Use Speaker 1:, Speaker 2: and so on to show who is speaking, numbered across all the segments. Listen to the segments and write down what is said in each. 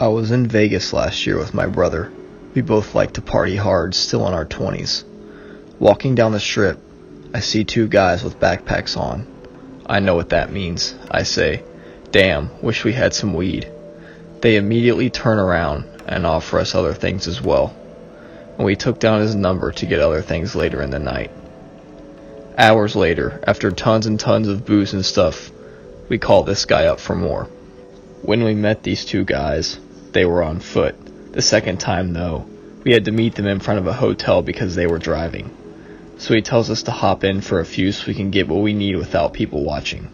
Speaker 1: I was in Vegas last year with my brother. We both like to party hard, still in our 20s. Walking down the strip, I see two guys with backpacks on. I know what that means. I say, "Damn, wish we had some weed." They immediately turn around and offer us other things as well. And we took down his number to get other things later in the night. Hours later, after tons and tons of booze and stuff, we call this guy up for more. When we met these two guys, they were on foot. The second time, though, we had to meet them in front of a hotel because they were driving. So he tells us to hop in for a few so we can get what we need without people watching.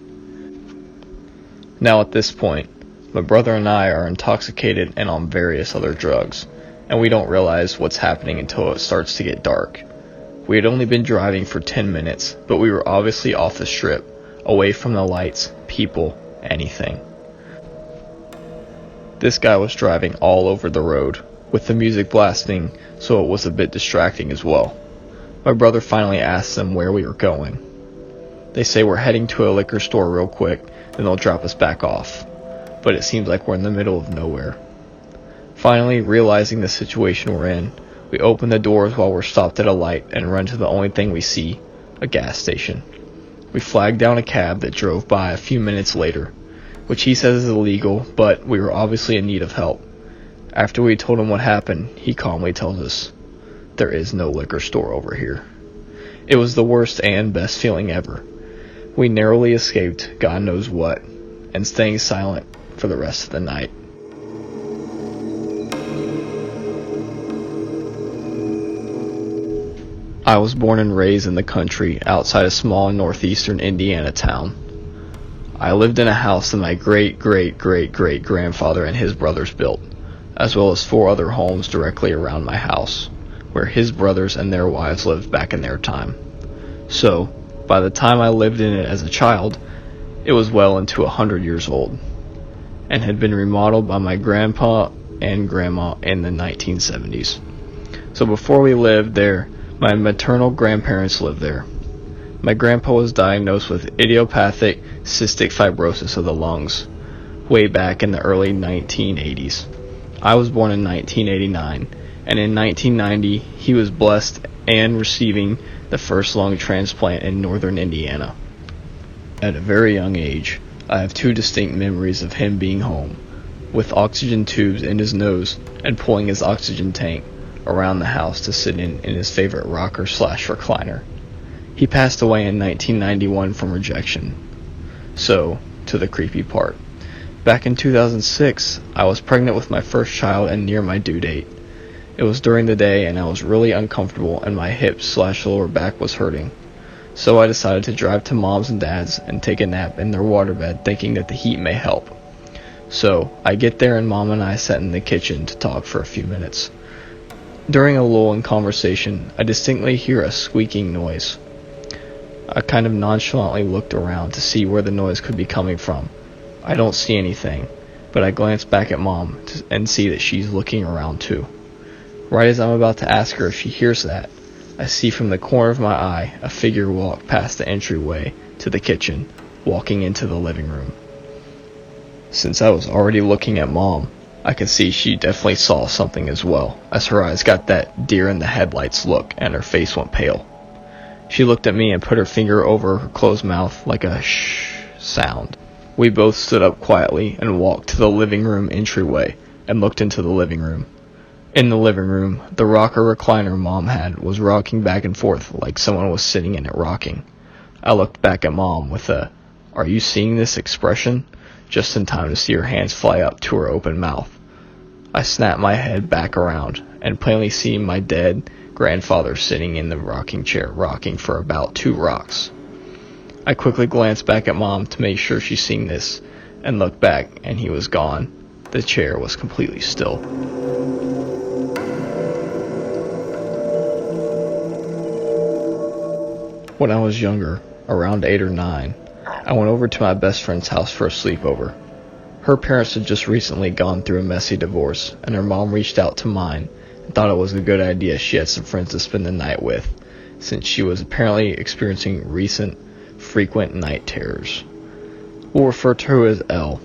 Speaker 1: Now at this point, my brother and I are intoxicated and on various other drugs, and we don't realize what's happening until it starts to get dark. We had only been driving for 10 minutes, but we were obviously off the strip, away from the lights, people, anything. This guy was driving all over the road, with the music blasting, so it was a bit distracting as well. My brother finally asks them where we were going. They say we're heading to a liquor store real quick, then they'll drop us back off. But it seems like we're in the middle of nowhere. Finally, realizing the situation we're in, we open the doors while we're stopped at a light and run to the only thing we see, a gas station. We flag down a cab that drove by a few minutes later, which he says is illegal, but we were obviously in need of help. After we told him what happened, he calmly tells us, "There is no liquor store over here." It was the worst and best feeling ever. We narrowly escaped God knows what, and staying silent for the rest of the night. I was born and raised in the country outside a small northeastern Indiana town. I lived in a house that my great-great-great-great-grandfather and his brothers built, as well as 4 other homes directly around my house, where his brothers and their wives lived back in their time. So, by the time I lived in it as a child, it was well into 100 years old, and had been remodeled by my grandpa and grandma in the 1970s. So before we lived there, my maternal grandparents lived there. My grandpa was diagnosed with idiopathic cystic fibrosis of the lungs way back in the early 1980s. I was born in 1989, and in 1990 he was blessed and receiving the first lung transplant in northern Indiana. At a very young age, I have 2 distinct memories of him being home, with oxygen tubes in his nose and pulling his oxygen tank around the house to sit in his favorite rocker/recliner. He passed away in 1991 from rejection. So, to the creepy part. Back in 2006, I was pregnant with my first child and near my due date. It was during the day and I was really uncomfortable and my hips/lower back was hurting. So I decided to drive to mom's and dad's and take a nap in their waterbed thinking that the heat may help. So I get there and mom and I sat in the kitchen to talk for a few minutes. During a lull in conversation, I distinctly hear a squeaking noise. I kind of nonchalantly looked around to see where the noise could be coming from. I don't see anything, but I glance back at mom and see that she's looking around too. Right as I'm about to ask her if she hears that, I see from the corner of my eye a figure walk past the entryway to the kitchen, walking into the living room. Since I was already looking at mom, I could see she definitely saw something as well, as her eyes got that deer in the headlights look and her face went pale. She looked at me and put her finger over her closed mouth like a shh sound. We both stood up quietly and walked to the living room entryway and looked into the living room. In the living room, the rocker recliner mom had was rocking back and forth like someone was sitting in it rocking. I looked back at mom with a, "Are you seeing this?" expression, just in time to see her hands fly up to her open mouth. I snapped my head back around and plainly see my dead grandfather sitting in the rocking chair rocking for about 2 rocks. I quickly glanced back at mom to make sure she's seeing this and looked back and he was gone. The chair was completely still. When I was younger, around 8 or 9, I went over to my best friend's house for a sleepover. Her parents had just recently gone through a messy divorce, and her mom reached out to mine and thought it was a good idea she had some friends to spend the night with, since she was apparently experiencing frequent night terrors. We'll refer to her as Elle.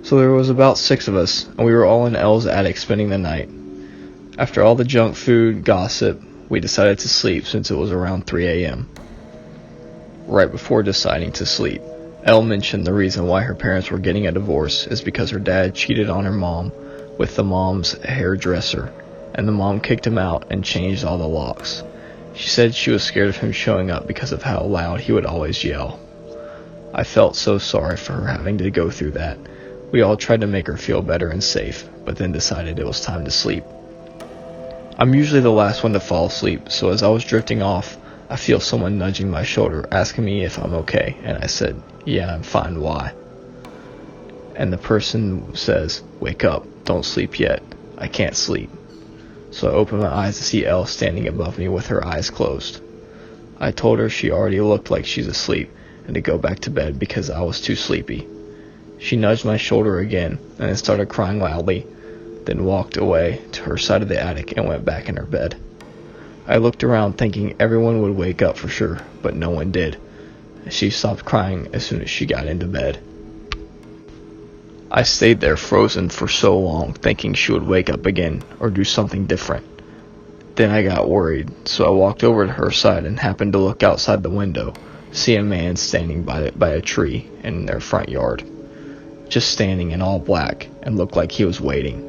Speaker 1: So there was about 6 of us, and we were all in Elle's attic spending the night. After all the junk food, gossip, we decided to sleep since it was around 3 a.m. Right before deciding to sleep, Elle mentioned the reason why her parents were getting a divorce is because her dad cheated on her mom with the mom's hairdresser, and the mom kicked him out and changed all the locks. She said she was scared of him showing up because of how loud he would always yell. I felt so sorry for her having to go through that. We all tried to make her feel better and safe, but then decided it was time to sleep. I'm usually the last one to fall asleep, so as I was drifting off, I feel someone nudging my shoulder, asking me if I'm okay, and I said, "Yeah, I'm fine, why?" And the person says, "Wake up, don't sleep yet, I can't sleep." So I opened my eyes to see Elle standing above me with her eyes closed. I told her she already looked like she's asleep, and to go back to bed because I was too sleepy. She nudged my shoulder again, and then started crying loudly, then walked away to her side of the attic and went back in her bed. I looked around thinking everyone would wake up for sure, but no one did. She stopped crying as soon as she got into bed. I stayed there frozen for so long, thinking she would wake up again or do something different. Then I got worried, so I walked over to her side and happened to look outside the window, see a man standing by a tree in their front yard, just standing in all black and looked like he was waiting.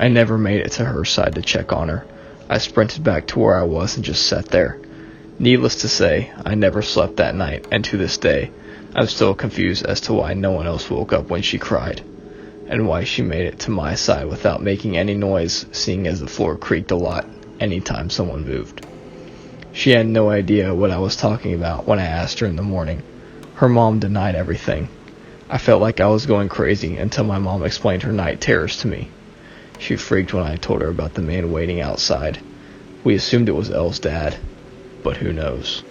Speaker 1: I never made it to her side to check on her. I sprinted back to where I was and just sat there. Needless to say, I never slept that night, and to this day, I'm still confused as to why no one else woke up when she cried, and why she made it to my side without making any noise, seeing as the floor creaked a lot anytime someone moved. She had no idea what I was talking about when I asked her in the morning. Her mom denied everything. I felt like I was going crazy until my mom explained her night terrors to me. She freaked when I told her about the man waiting outside. We assumed it was Elle's dad, but who knows.